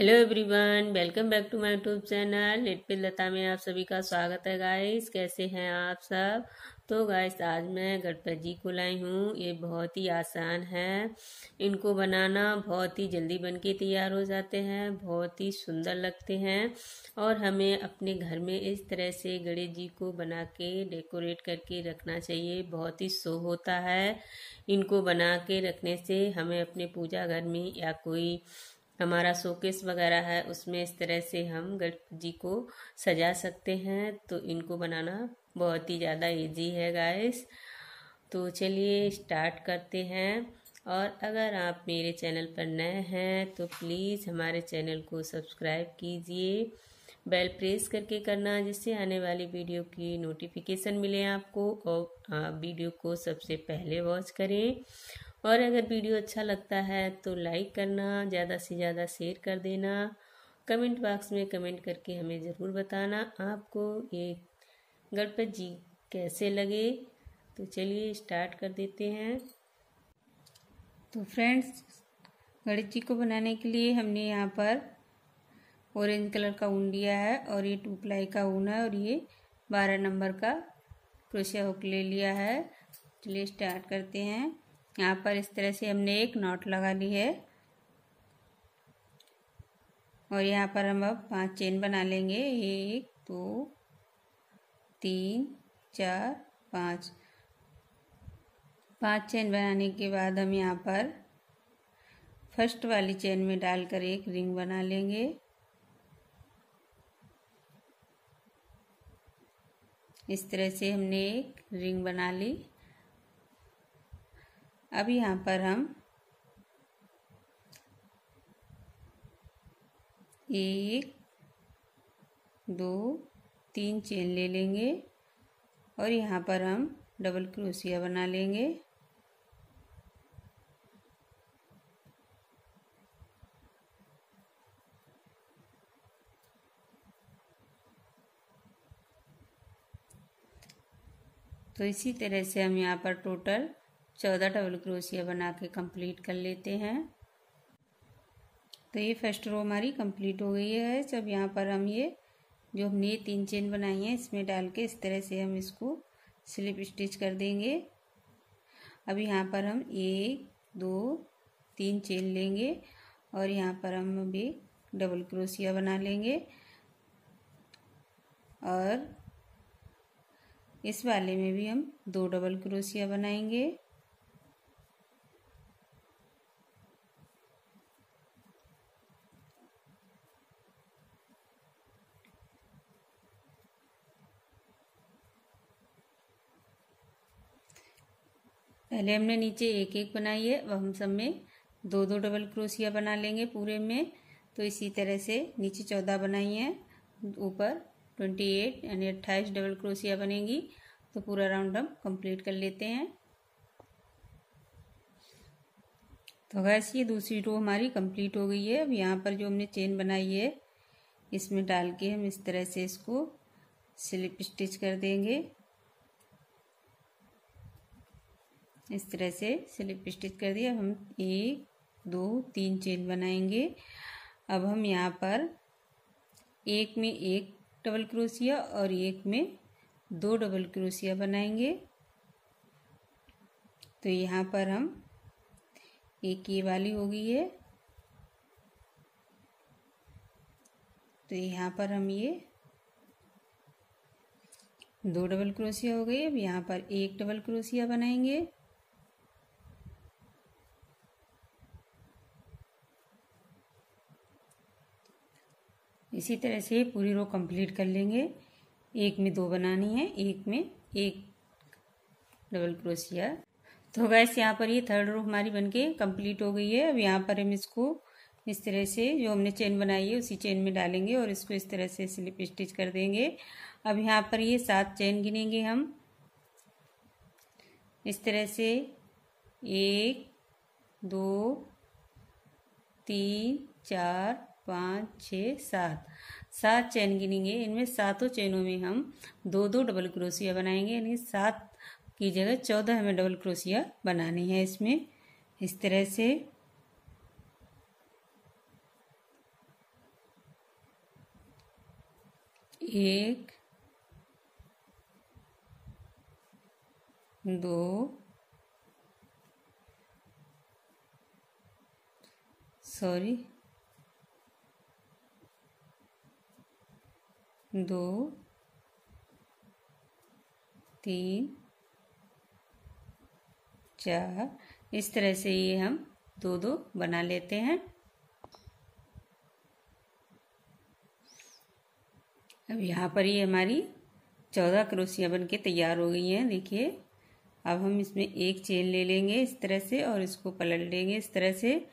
Hello everyone, welcome back to my YouTube channel lit with Lata में आप सभी का स्वागत है। गाइस, कैसे हैं आप सब। तो गाइस, आज मैं गणपति जी को लाई हूँ। ये बहुत ही आसान है, इनको बनाना बहुत ही जल्दी बन के तैयार हो जाते हैं, बहुत ही सुंदर लगते हैं। और हमें अपने घर में इस तरह से गणेश जी को बना के डेकोरेट करके रखना चाहिए, बहुत ही शो होता है। इनको बना के रखने से हमें अपने पूजा घर में या कोई हमारा शोकेस वगैरह है उसमें इस तरह से हम गणपति जी को सजा सकते हैं। तो इनको बनाना बहुत ही ज़्यादा इजी है गाइस। तो चलिए स्टार्ट करते हैं। और अगर आप मेरे चैनल पर नए हैं तो प्लीज़ हमारे चैनल को सब्सक्राइब कीजिए, बेल प्रेस करके करना, जिससे आने वाली वीडियो की नोटिफिकेशन मिले आपको और वीडियो को सबसे पहले वॉच करें। और अगर वीडियो अच्छा लगता है तो लाइक करना, ज़्यादा से ज़्यादा शेयर कर देना। कमेंट बॉक्स में कमेंट करके हमें ज़रूर बताना आपको ये गणपति जी कैसे लगे। तो चलिए स्टार्ट कर देते हैं। तो फ्रेंड्स, गणेश जी को बनाने के लिए हमने यहाँ पर ऑरेंज कलर का ऊन लिया है और ये 2 प्लाई का ऊन है और ये 12 नंबर का क्रोशिया हुक ले लिया है। चलिए स्टार्ट करते हैं। यहाँ पर इस तरह से हमने एक नॉट लगा ली है और यहाँ पर हम अब 5 चेन बना लेंगे। 1 2 3 4 5 चेन बनाने के बाद हम यहाँ पर फर्स्ट वाली चेन में डालकर एक रिंग बना लेंगे। इस तरह से हमने एक रिंग बना ली। अब यहाँ पर हम 1 2 3 चेन ले लेंगे और यहाँ पर हम डबल क्रोशिया बना लेंगे। तो इसी तरह से हम यहाँ पर टोटल 14 डबल क्रोशिया बना के कंप्लीट कर लेते हैं। तो ये फर्स्ट रो हमारी कंप्लीट हो गई है। जब यहाँ पर हम ये जो हमने 3 चेन बनाई है इसमें डाल के इस तरह से हम इसको स्लिप स्टिच कर देंगे। अब यहाँ पर हम 1 2 3 चेन लेंगे और यहाँ पर हम अभी डबल क्रोशिया बना लेंगे और इस वाले में भी हम 2 डबल क्रोशिया बनाएंगे। पहले हमने नीचे 1 1 बनाई है, अब हम सब में 2 2 डबल क्रोशिया बना लेंगे पूरे में। तो इसी तरह से नीचे 14 बनाई है, ऊपर 28 यानी 28 डबल क्रोशिया बनेगी। तो पूरा राउंड हम कंप्लीट कर लेते हैं। तो गैस, ये दूसरी रो हमारी कंप्लीट हो गई है। अब यहाँ पर जो हमने चेन बनाई है इसमें डाल के हम इस तरह से इसको स्लिप स्टिच कर देंगे। इस तरह से स्लिप स्टिच कर दिया। अब हम 1 2 3 चेन बनाएंगे। अब हम यहाँ पर एक में 1 डबल क्रोशिया और एक में 2 डबल क्रोशिया बनाएंगे। तो यहाँ पर हम एक ये वाली हो गई है, तो यहाँ पर हम ये 2 डबल क्रोशिया हो गई। अब यहाँ पर 1 डबल क्रोशिया बनाएंगे। इसी तरह से पूरी रो कंप्लीट कर लेंगे। एक में 2 बनानी है, एक में 1 डबल क्रोशिया। तो गैस, यहाँ पर ये थर्ड रो हमारी बनके कंप्लीट हो गई है। अब यहाँ पर हम इसको इस तरह से जो हमने चेन बनाई है उसी चेन में डालेंगे और इसको इस तरह से स्लिप स्टिच कर देंगे। अब यहाँ पर ये 7 चेन गिनेंगे हम इस तरह से 1 2 3 4 5 6 7 चेन गिनेंगे। इनमें 7 चेनों में हम 2 2 डबल क्रोशिया बनाएंगे, यानी 7 की जगह 14 हमें डबल क्रोशिया बनानी है इसमें। इस तरह से एक, दो, सॉरी, दो, तीन, चार। इस तरह से ये हम दो दो बना लेते हैं। अब यहाँ पर ये हमारी 14 क्रोशिया बन के तैयार हो गई हैं। देखिए, अब हम इसमें एक चेन ले लेंगे इस तरह से और इसको पलट देंगे इस तरह से,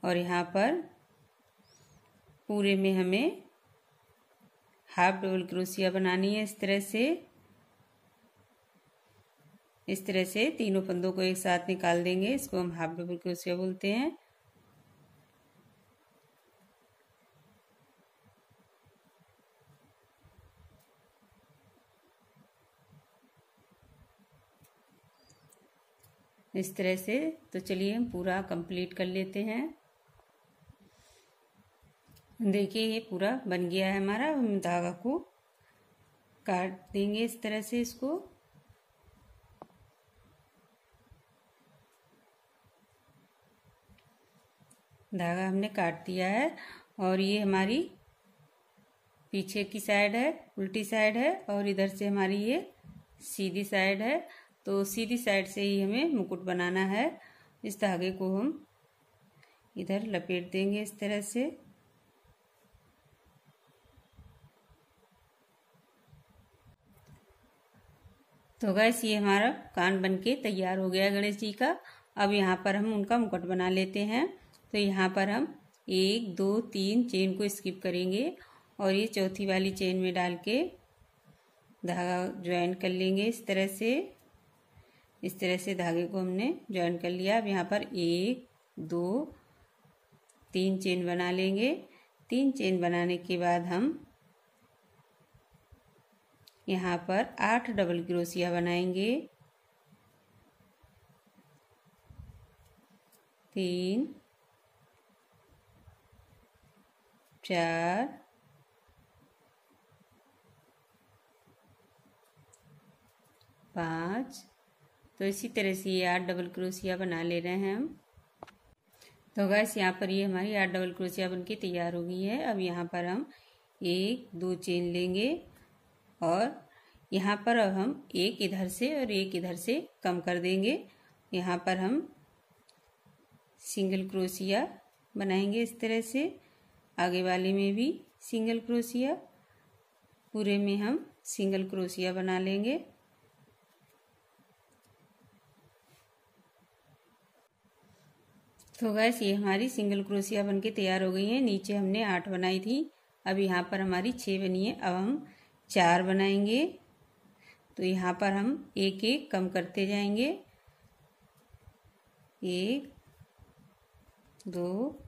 और यहाँ पर पूरे में हमें हाफ डबल क्रोशिया बनानी है। इस तरह से तीनों फंदों को एक साथ निकाल देंगे। इसको हम हाफ डबल क्रोशिया बोलते हैं। इस तरह से तो चलिए हम पूरा कंप्लीट कर लेते हैं। देखिए, ये पूरा बन गया है हमारा। हम धागा को काट देंगे इस तरह से। इसको धागा हमने काट दिया है और ये हमारी पीछे की साइड है, उल्टी साइड है, और इधर से हमारी ये सीधी साइड है। तो सीधी साइड से ही हमें मुकुट बनाना है। इस धागे को हम इधर लपेट देंगे इस तरह से। तो गैस, ये हमारा कान बनके तैयार हो गया गणेश जी का। अब यहाँ पर हम उनका मुकुट बना लेते हैं। तो यहाँ पर हम 1 2 3 चेन को स्किप करेंगे और ये चौथी वाली चेन में डाल के धागा ज्वाइन कर लेंगे इस तरह से। इस तरह से धागे को हमने ज्वाइन कर लिया। अब यहाँ पर 1 2 3 चेन बना लेंगे। 3 चेन बनाने के बाद हम यहाँ पर 8 डबल क्रोशिया बनाएंगे। 3 4 5। तो इसी तरह से ये 8 डबल क्रोशिया बना ले रहे हैं हम। तो गैस, यहाँ पर ये हमारी 8 डबल क्रोशिया बनके तैयार हो गई है। अब यहाँ पर हम 1 2 चेन लेंगे और यहाँ पर अब हम एक इधर से और एक इधर से कम कर देंगे। यहाँ पर हम सिंगल क्रोशिया बनाएंगे इस तरह से। आगे वाले में भी सिंगल क्रोशिया, पूरे में हम सिंगल क्रोशिया बना लेंगे। तो गैस, ये हमारी सिंगल क्रोशिया बनके तैयार हो गई है। नीचे हमने 8 बनाई थी, अब यहाँ पर हमारी 6 बनी है। अब हम 4 बनाएंगे। तो यहाँ पर हम एक एक कम करते जाएंगे। 1 2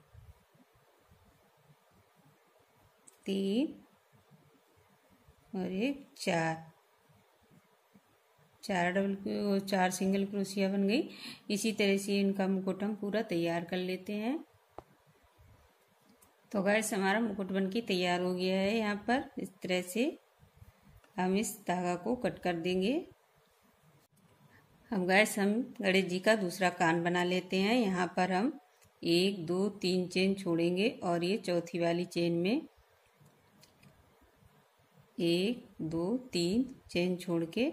3 और एक 4 4 सिंगल क्रोशिया बन गई। इसी तरह से इनका मुकुट हम पूरा तैयार कर लेते हैं। तो गैस, हमारा मुकुट बनके तैयार हो गया है। यहाँ पर इस तरह से हम इस धागा को कट कर देंगे। अब गैस, हम गणेश जी का दूसरा कान बना लेते हैं। यहाँ पर हम 1 2 3 चेन छोड़ेंगे और ये चौथी वाली चेन में 1 2 3 चेन छोड़ के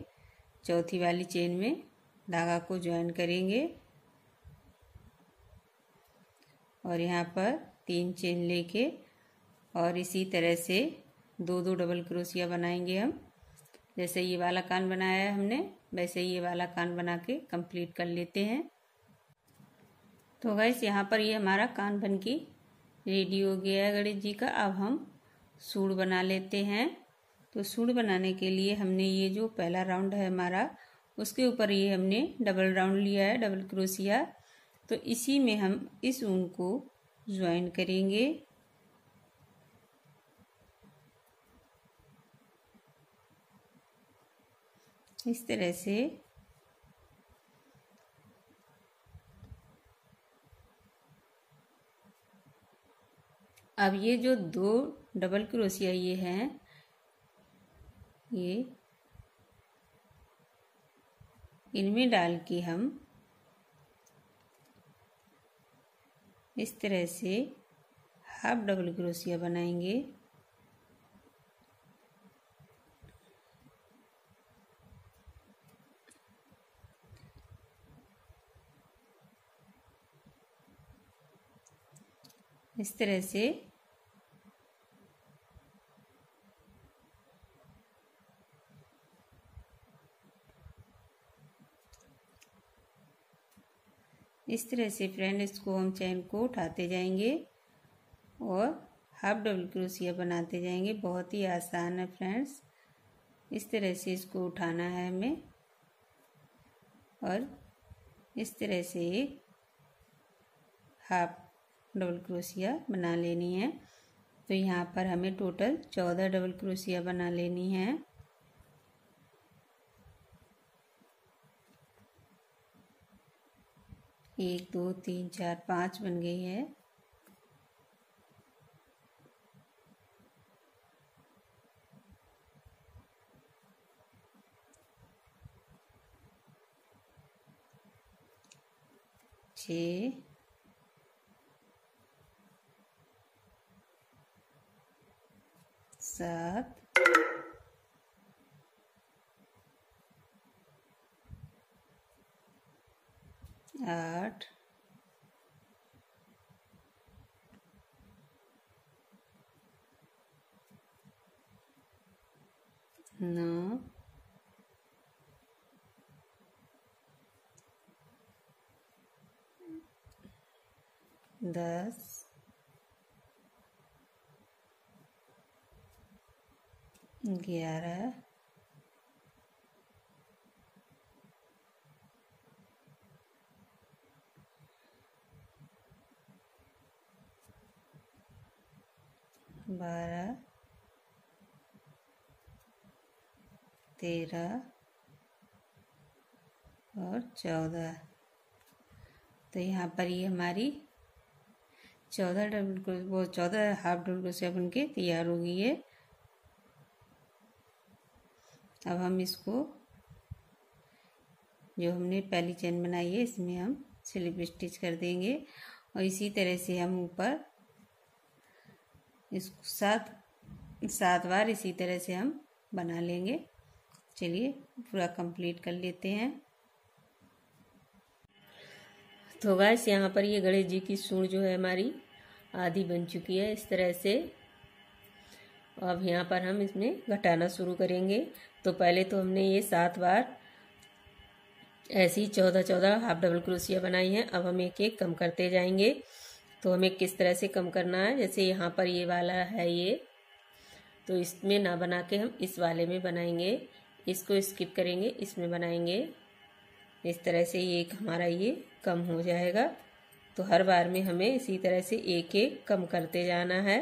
चौथी वाली चेन में धागा को ज्वाइन करेंगे और यहाँ पर 3 चेन लेके और इसी तरह से 2 2 डबल क्रोशिया बनाएंगे हम। जैसे ये वाला कान बनाया है हमने, वैसे ये वाला कान बना के कंप्लीट कर लेते हैं। तो गैस, यहाँ पर ये हमारा कान बन के रेडी हो गया है गणेश जी का। अब हम सूंड बना लेते हैं। तो सूंड बनाने के लिए हमने ये जो पहला राउंड है हमारा, उसके ऊपर ये हमने डबल राउंड लिया है, डबल क्रोशिया। तो इसी में हम इस ऊन को ज्वाइन करेंगे। इस तरह से अब ये जो 2 डबल क्रोशिया ये हैं, ये इनमें डाल के हम इस तरह से हाफ डबल क्रोशिया बनाएंगे। इस तरह से फ्रेंड इसको हम चैन को उठाते जाएंगे और हाफ डबल क्रोशिया बनाते जाएंगे। बहुत ही आसान है फ्रेंड्स। इस तरह से इसको उठाना है हमें और इस तरह से एक हाफ डबल क्रोशिया बना लेनी है। तो यहाँ पर हमें टोटल 14 डबल क्रोशिया बना लेनी है। एक, दो, तीन, चार, 5 बन गई है। छः, 7, 8, 9, 10, 11, 12, 13 और 14। तो यहाँ पर ये हमारी 14 हाफ डबल क्रोशिया बन के तैयार हो गई है। अब हम इसको जो हमने पहली चेन बनाई है इसमें हम स्लिप स्टिच कर देंगे और इसी तरह से हम ऊपर इसको 7 बार इसी तरह से हम बना लेंगे। चलिए पूरा कंप्लीट कर लेते हैं। तो गाइस यहाँ पर ये गणेश जी की सूंड जो है हमारी आधी बन चुकी है इस तरह से। अब यहाँ पर हम इसमें घटाना शुरू करेंगे। तो पहले तो हमने ये 7 बार ऐसी 14 हाफ डबल क्रोशिया बनाई हैं। अब हम एक एक कम करते जाएंगे। तो हमें किस तरह से कम करना है, जैसे यहाँ पर ये वाला है ये, तो इसमें ना बना के हम इस वाले में बनाएंगे। इसको स्किप करेंगे, इसमें बनाएंगे। इस तरह से ये एक हमारा ये कम हो जाएगा। तो हर बार में हमें इसी तरह से एक एक कम करते जाना है।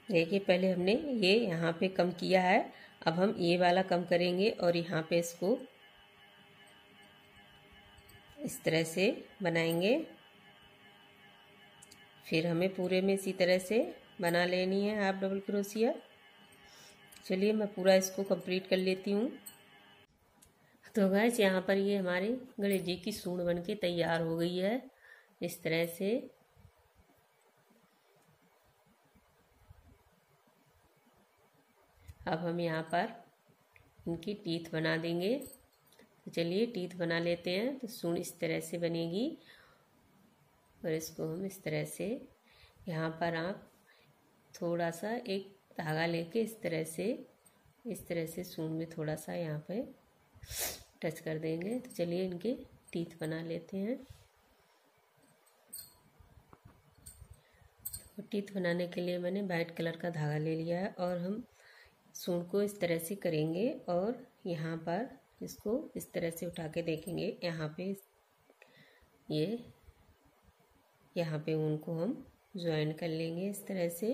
देखिए पहले हमने ये यहाँ पे कम किया है, अब हम ये वाला कम करेंगे और यहाँ पे इसको इस तरह से बनाएंगे। फिर हमें पूरे में इसी तरह से बना लेनी है हाफ डबल क्रोशिया। चलिए मैं पूरा इसको कंप्लीट कर लेती हूँ। तो गाइस यहाँ पर ये हमारे गणेश जी की सूंड बन के तैयार हो गई है इस तरह से। अब हम यहाँ पर इनकी टीथ बना देंगे। तो चलिए टीथ बना लेते हैं। तो सूंड इस तरह से बनेगी और इसको हम इस तरह से यहाँ पर आप थोड़ा सा एक धागा लेके इस तरह से सूंड में थोड़ा सा यहाँ पे टच कर देंगे। तो चलिए इनके टीथ बना लेते हैं। तो टीथ बनाने के लिए मैंने वाइट कलर का धागा ले लिया है और हम सूंड को इस तरह से करेंगे और यहाँ पर इसको इस तरह से उठा के देखेंगे। यहाँ पे यहाँ पे उनको हम ज्वाइन कर लेंगे इस तरह से।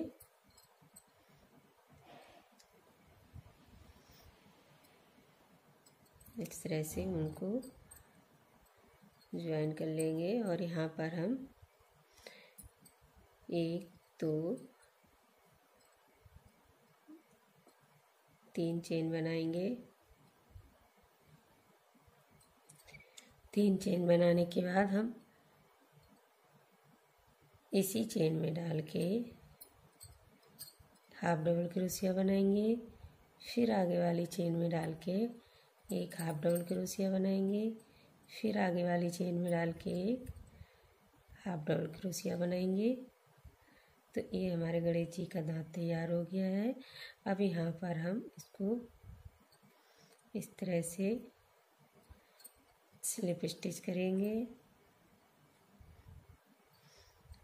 इस तरह से उनको ज्वाइन कर लेंगे और यहाँ पर हम 1 2 3 चेन बनाएंगे। 3 चेन बनाने के बाद हम इसी चेन में डाल के हाफ डबल क्रोशिया बनाएंगे। फिर आगे वाली चेन में डाल के एक हाफ डबल क्रोशिया बनाएंगे। फिर आगे वाली चेन में डाल के एक हाफ डबल क्रोशिया बनाएंगे। तो ये हमारे गणेश जी का दांत तैयार हो गया है। अब यहाँ पर हम इसको इस तरह से स्लिप स्टिच करेंगे।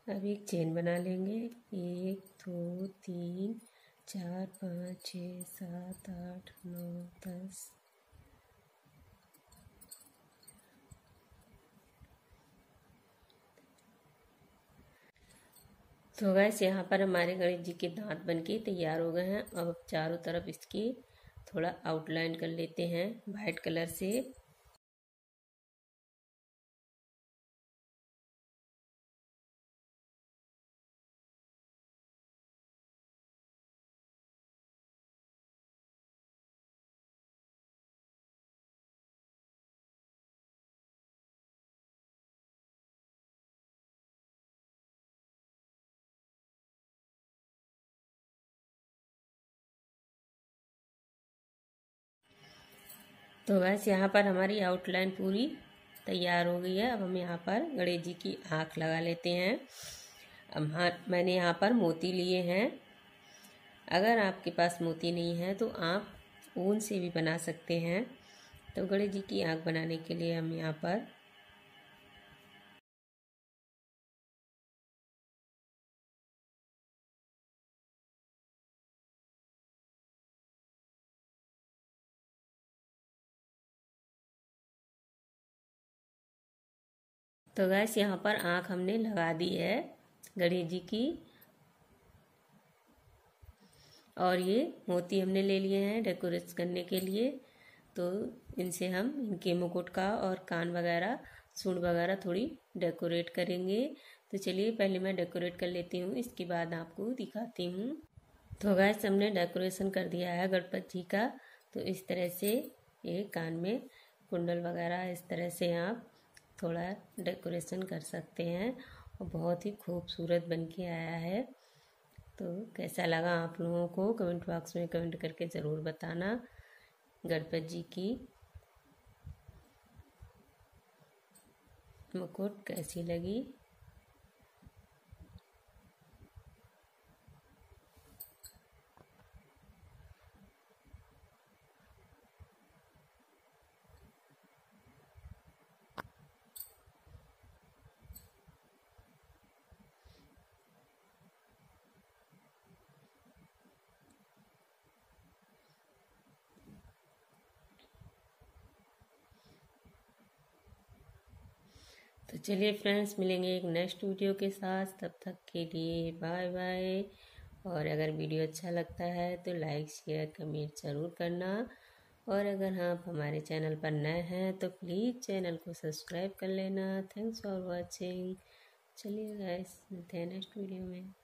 अब एक चेन बना लेंगे। 1 2 3 4 5 6 7 8 9 10। तो गैस यहाँ पर हमारे गणेश जी के दांत बनके तैयार हो गए हैं। अब चारों तरफ इसकी थोड़ा आउटलाइन कर लेते हैं वाइट कलर से। तो गैस यहाँ पर हमारी आउटलाइन पूरी तैयार हो गई है। अब हम यहाँ पर गणेश जी की आँख लगा लेते हैं। अब मैंने यहाँ पर मोती लिए हैं। अगर आपके पास मोती नहीं है तो आप ऊन से भी बना सकते हैं। तो गणेश जी की आँख बनाने के लिए हम यहाँ पर तो गैस यहाँ पर आँख हमने लगा दी है गणेश जी की। और ये मोती हमने ले लिए हैं डेकोरेट करने के लिए। तो इनसे हम इनके मुकुट का और कान वगैरह सूंड वगैरह थोड़ी डेकोरेट करेंगे। तो चलिए पहले मैं डेकोरेट कर लेती हूँ, इसके बाद आपको दिखाती हूँ। तो गैस हमने डेकोरेशन कर दिया है गणपति जी का। तो इस तरह से ये कान में कुंडल वगैरह इस तरह से आप थोड़ा डेकोरेशन कर सकते हैं और बहुत ही खूबसूरत बन के आया है। तो कैसा लगा आप लोगों को कमेंट बॉक्स में कमेंट करके ज़रूर बताना गणपति जी की मुकुट कैसी लगी। तो चलिए फ्रेंड्स, मिलेंगे एक नेक्स्ट वीडियो के साथ। तब तक के लिए बाय बाय। और अगर वीडियो अच्छा लगता है तो लाइक शेयर कमेंट ज़रूर करना। और अगर आप हमारे चैनल पर नए हैं तो प्लीज़ चैनल को सब्सक्राइब कर लेना। Thanks for watching. चलिए गाइस, मिलते हैं नेक्स्ट वीडियो में।